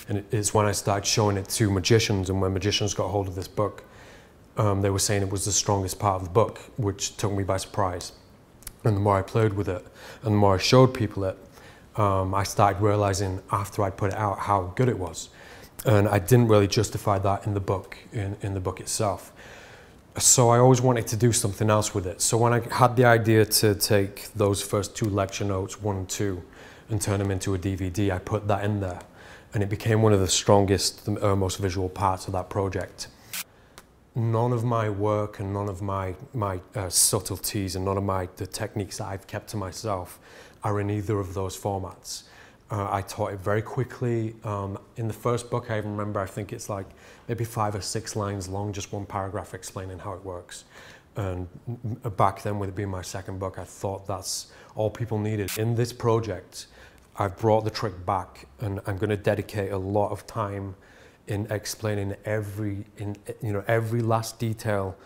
And it's when I started showing it to magicians, and when magicians got hold of this book, they were saying it was the strongest part of the book, which took me by surprise. And the more I played with it, and the more I showed people it, I started realizing after I'd put it out how good it was. And I didn't really justify that in the book, in the book itself. So I always wanted to do something else with it. So when I had the idea to take those first 2 lecture notes, 1 and 2, and turn them into a DVD, I put that in there. And it became one of the strongest, most visual parts of that project. None of my work and none of my subtleties and none of the techniques that I've kept to myself are in either of those formats. I taught it very quickly. In the first book, I remember, I think it's like maybe 5 or 6 lines long, just 1 paragraph explaining how it works. And back then, with it being my second book, I thought that's all people needed. In this project, I've brought the trick back, and I'm going to dedicate a lot of time in explaining every last detail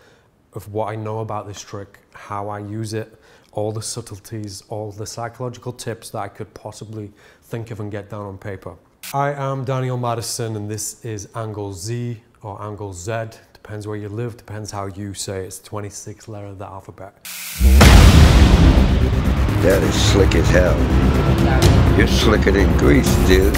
of what I know about this trick, how I use it, all the subtleties, all the psychological tips that I could possibly think of and get down on paper. I am Daniel Madison, and this is Angle Z or Angle Z. Depends where you live, depends how you say it. It's the 26th letter of the alphabet. That is slick as hell. You're slicker than grease, dude.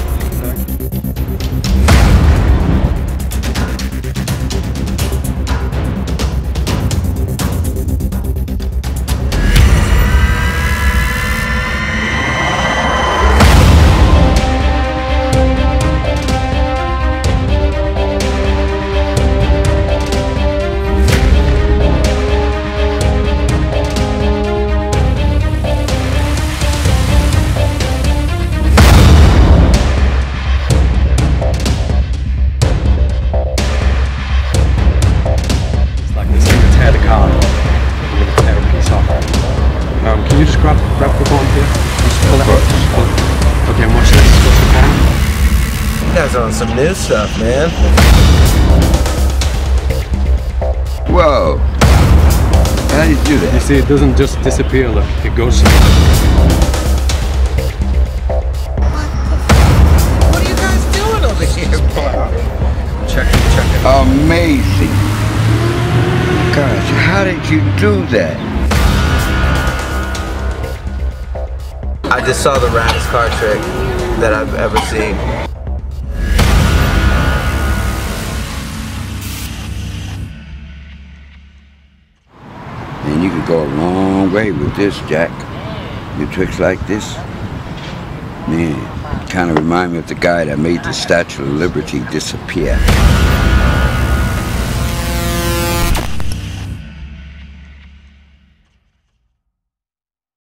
Can you just grab the bottom here? Just pull it out. Okay, and watch this. Watch the bottom. You guys are on some new stuff, man. Whoa. How do you do that? You see, it doesn't just disappear, look. It goes somewhere. What are you guys doing over here? Check it. Amazing. Gosh, how did you do that? I just saw the raddest card trick that I've ever seen. And you could go a long way with this, Jack. Your tricks like this, man, kind of remind me of the guy that made the Statue of Liberty disappear.